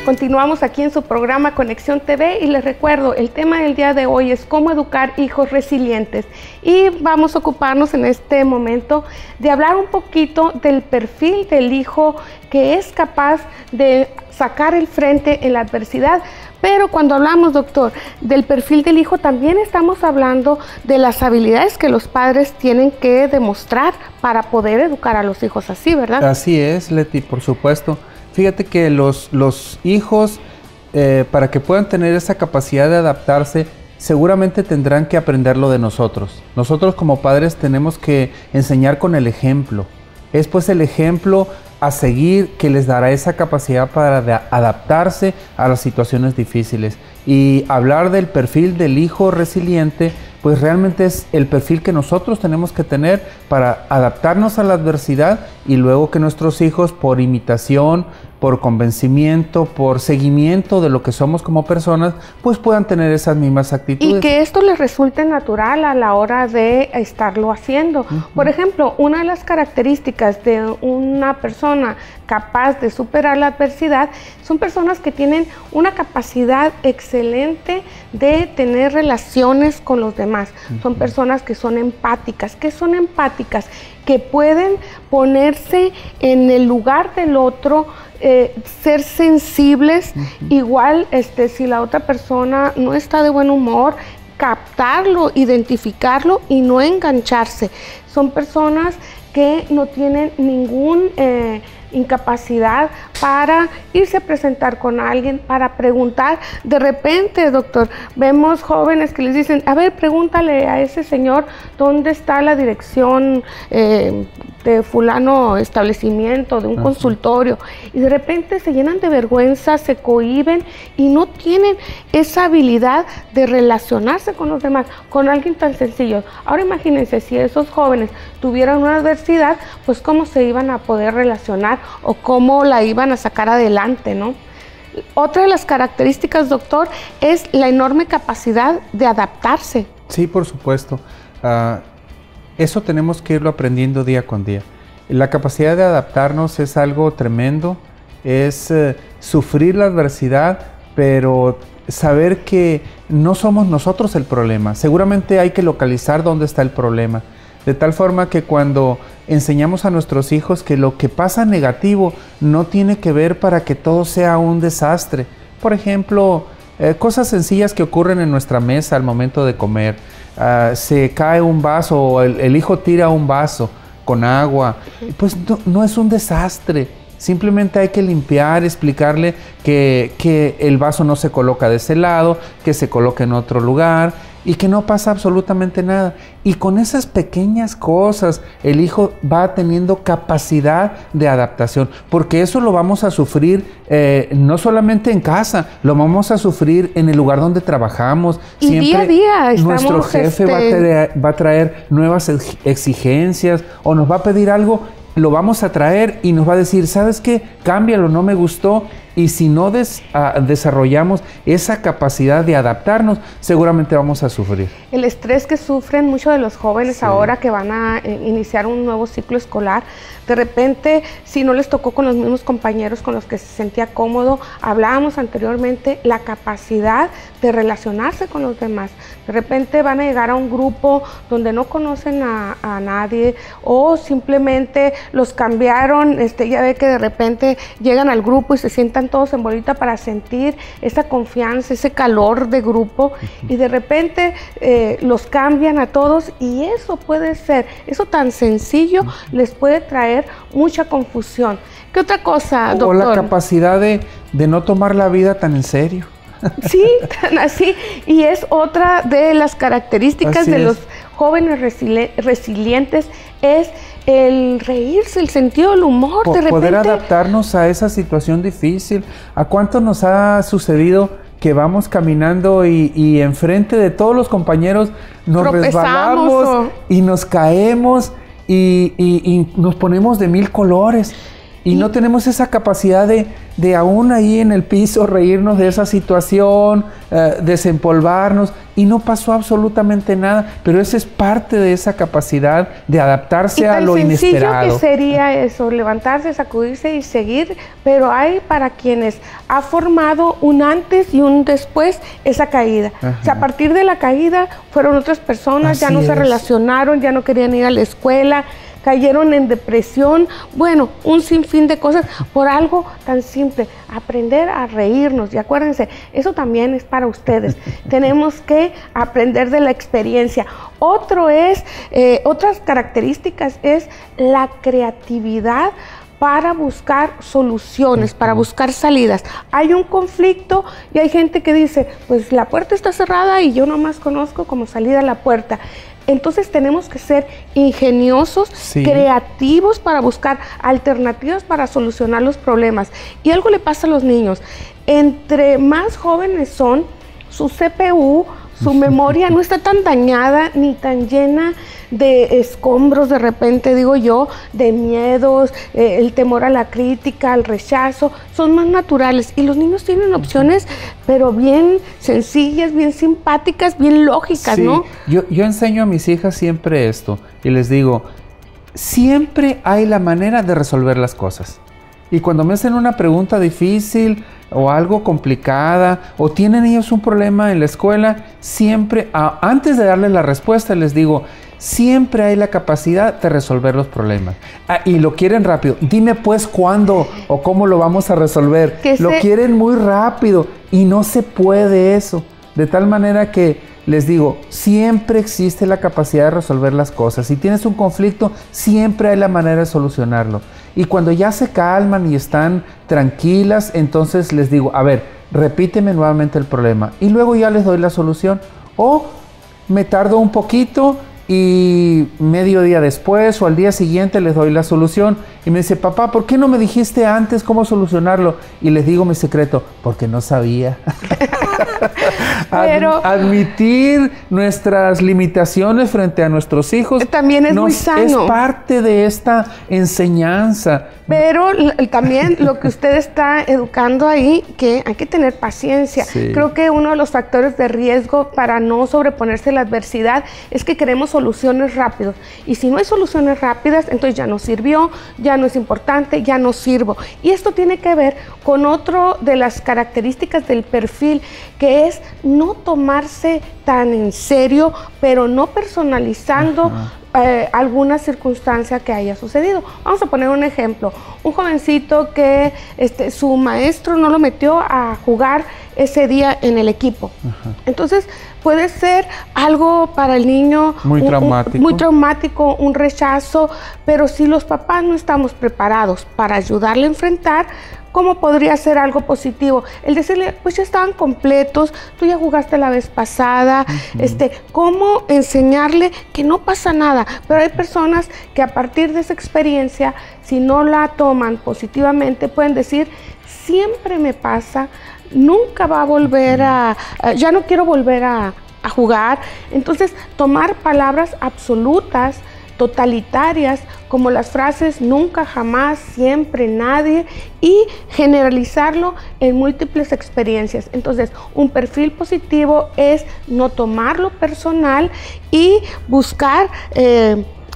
Continuamos aquí en su programa Conexión TV y les recuerdo, el tema del día de hoy es cómo educar hijos resilientes y vamos a ocuparnos en este momento de hablar un poquito del perfil del hijo que es capaz de sacar el frente en la adversidad. Pero cuando hablamos, doctor, del perfil del hijo, también estamos hablando de las habilidades que los padres tienen que demostrar para poder educar a los hijos así, ¿verdad? Así es, Leti, por supuesto. Fíjate que los hijos, para que puedan tener esa capacidad de adaptarse, seguramente tendrán que aprenderlo de nosotros. Nosotros como padres tenemos que enseñar con el ejemplo. Es pues el ejemplo a seguir que les dará esa capacidad para adaptarse a las situaciones difíciles. Y hablar del perfil del hijo resiliente, pues realmente es el perfil que nosotros tenemos que tener para adaptarnos a la adversidad y luego que nuestros hijos, por imitación, por convencimiento, por seguimiento de lo que somos como personas, pues puedan tener esas mismas actitudes. Y que esto les resulte natural a la hora de estarlo haciendo. Por ejemplo, una de las características de una persona capaz de superar la adversidad son personas que tienen una capacidad excelente de tener relaciones con los demás. Son personas que son empáticas. ¿Qué son empáticas? Que pueden ponerse en el lugar del otro, ser sensibles, igual si la otra persona no está de buen humor, captarlo, identificarlo y no engancharse. Son personas que no tienen ningún incapacidad para irse a presentar con alguien, para preguntar. De repente, doctor, vemos jóvenes que les dicen, a ver, pregúntale a ese señor dónde está la dirección de fulano establecimiento, de un consultorio, y de repente se llenan de vergüenza, se cohíben y no tienen esa habilidad de relacionarse con los demás, con alguien tan sencillo. Ahora imagínense si esos jóvenes tuvieran una adversidad, pues cómo se iban a poder relacionar o cómo la iban a sacar adelante, ¿no? Otra de las características, doctor, es la enorme capacidad de adaptarse. Sí, por supuesto. Eso tenemos que irlo aprendiendo día con día. La capacidad de adaptarnos es algo tremendo, es sufrir la adversidad, pero saber que no somos nosotros el problema. Seguramente hay que localizar dónde está el problema. De tal forma que cuando enseñamos a nuestros hijos que lo que pasa negativo no tiene que ver para que todo sea un desastre. Por ejemplo, cosas sencillas que ocurren en nuestra mesa al momento de comer. Se cae un vaso o el hijo tira un vaso con agua. Pues no es un desastre. Simplemente hay que limpiar, explicarle que el vaso no se coloca de ese lado, que se coloca en otro lugar y que no pasa absolutamente nada. Y con esas pequeñas cosas el hijo va teniendo capacidad de adaptación, porque eso lo vamos a sufrir no solamente en casa, lo vamos a sufrir en el lugar donde trabajamos. Y siempre día a día nuestro jefe va a traer nuevas exigencias o nos va a pedir algo. Lo vamos a traer y nos va a decir, ¿sabes qué? Cámbialo, no me gustó. Y si no desarrollamos esa capacidad de adaptarnos, seguramente vamos a sufrir. El estrés que sufren muchos de los jóvenes ahora que van a iniciar un nuevo ciclo escolar, de repente, si no les tocó con los mismos compañeros con los que se sentía cómodo, hablábamos anteriormente, la capacidad de relacionarse con los demás. De repente van a llegar a un grupo donde no conocen a nadie o simplemente los cambiaron, ya ve que de repente llegan al grupo y se sientan todos en bolita para sentir esa confianza, ese calor de grupo y de repente los cambian a todos y eso puede ser, eso tan sencillo les puede traer mucha confusión. ¿Qué otra cosa, doctor? O la capacidad de no tomar la vida tan en serio. Sí, tan así. Y es otra de las características de los jóvenes resilientes, es el reírse, el sentido del humor. De repente poder adaptarnos a esa situación difícil. ¿A cuánto nos ha sucedido que vamos caminando y enfrente de todos los compañeros nos resbalamos y nos caemos y nos ponemos de 1000 colores? Y no tenemos esa capacidad de aún ahí en el piso reírnos de esa situación, desempolvarnos, y no pasó absolutamente nada, pero esa es parte de esa capacidad de adaptarse a lo inesperado. Que sería eso, levantarse, sacudirse y seguir, pero hay para quienes ha formado un antes y un después esa caída. O sea, a partir de la caída fueron otras personas, ya no se relacionaron, ya no querían ir a la escuela, cayeron en depresión, bueno, un sinfín de cosas por algo tan simple, aprender a reírnos. Y acuérdense, eso también es para ustedes. Tenemos que aprender de la experiencia. Otras características es la creatividad para buscar soluciones, para buscar salidas. Hay un conflicto y hay gente que dice, pues la puerta está cerrada y yo nomás conozco como salida la puerta. Entonces tenemos que ser ingeniosos, creativos para buscar alternativas para solucionar los problemas. Y algo le pasa a los niños. Entre más jóvenes son, su CPU, su memoria no está tan dañada ni tan llena de escombros, de repente digo yo, de miedos, el temor a la crítica, al rechazo, son más naturales. Y los niños tienen opciones, pero bien sencillas, bien simpáticas, bien lógicas, ¿no? Yo enseño a mis hijas siempre esto y les digo, siempre hay la manera de resolver las cosas. Y cuando me hacen una pregunta difícil o algo complicada o tienen ellos un problema en la escuela, siempre, antes de darles la respuesta, les digo, siempre hay la capacidad de resolver los problemas. Y lo quieren rápido. Dime pues cuándo o cómo lo vamos a resolver. Lo quieren muy rápido y no se puede eso. De tal manera que les digo, siempre existe la capacidad de resolver las cosas. Si tienes un conflicto, siempre hay la manera de solucionarlo. Y cuando ya se calman y están tranquilas, entonces les digo, a ver, repíteme nuevamente el problema. Y luego ya les doy la solución. O me tardo un poquito y medio día después o al día siguiente les doy la solución. Y me dice, papá, ¿por qué no me dijiste antes cómo solucionarlo? Y les digo mi secreto, porque no sabía. Pero admitir nuestras limitaciones frente a nuestros hijos también es muy sano. Es parte de esta enseñanza. Pero también lo que usted está educando ahí, que hay que tener paciencia. Creo que uno de los factores de riesgo para no sobreponerse a la adversidad es que queremos soluciones rápidas. Y si no hay soluciones rápidas, entonces ya no sirvió, ya no es importante, ya no sirvo. Y esto tiene que ver con otro de las características del perfil, que es no tomarse tan en serio, pero no personalizando alguna circunstancia que haya sucedido. Vamos a poner un ejemplo. Un jovencito que su maestro no lo metió a jugar ese día en el equipo. Entonces puede ser algo para el niño muy traumático, un rechazo, pero si los papás no estamos preparados para ayudarle a enfrentar, ¿cómo podría ser algo positivo? El decirle, pues ya estaban completos, tú ya jugaste la vez pasada, ¿cómo enseñarle que no pasa nada? Pero hay personas que a partir de esa experiencia, si no la toman positivamente, pueden decir, siempre me pasa, nunca va a volver ya no quiero volver a jugar. Entonces, tomar palabras absolutas, totalitarias, como las frases nunca, jamás, siempre, nadie, y generalizarlo en múltiples experiencias. Entonces, un perfil positivo es no tomarlo personal y buscar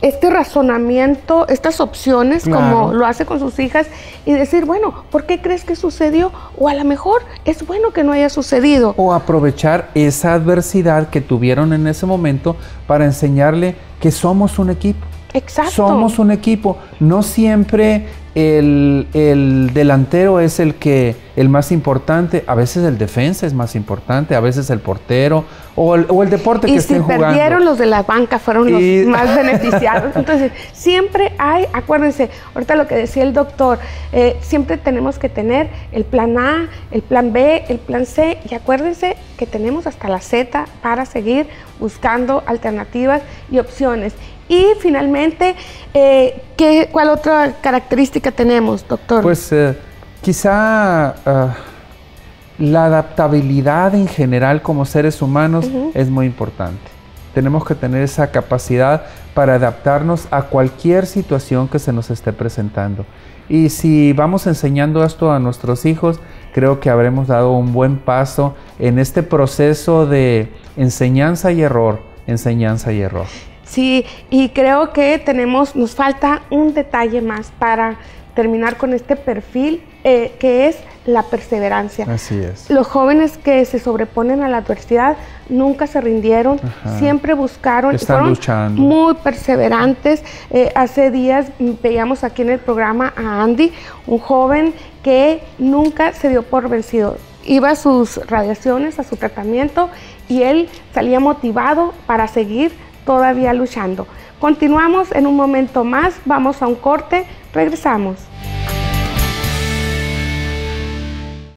este razonamiento, estas opciones, como lo hace con sus hijas, y decir, bueno, ¿por qué crees que sucedió? O a lo mejor es bueno que no haya sucedido. O aprovechar esa adversidad que tuvieron en ese momento para enseñarle que somos un equipo. Exacto. Somos un equipo. No siempre el delantero es el más importante. A veces el defensa es más importante, a veces el portero o el deporte que estén jugando. Y si perdieron, los de la banca fueron los más beneficiados. Entonces, siempre hay, acuérdense, ahorita lo que decía el doctor, siempre tenemos que tener el plan A, el plan B, el plan C, y acuérdense que tenemos hasta la Z para seguir buscando alternativas y opciones. Y finalmente, ¿cuál otra característica tenemos, doctor? Pues quizá la adaptabilidad en general como seres humanos es muy importante. Tenemos que tener esa capacidad para adaptarnos a cualquier situación que se nos esté presentando. Y si vamos enseñando esto a nuestros hijos, creo que habremos dado un buen paso en este proceso de enseñanza y error, enseñanza y error. Sí, y creo que nos falta un detalle más para terminar con este perfil, que es la perseverancia. Así es. Los jóvenes que se sobreponen a la adversidad nunca se rindieron, siempre buscaron, están fueron luchando, muy perseverantes. Hace días veíamos aquí en el programa a Andy, un joven que nunca se dio por vencido. Iba a sus radiaciones, a su tratamiento, y él salía motivado para seguir todavía luchando. Continuamos en un momento más, vamos a un corte, regresamos.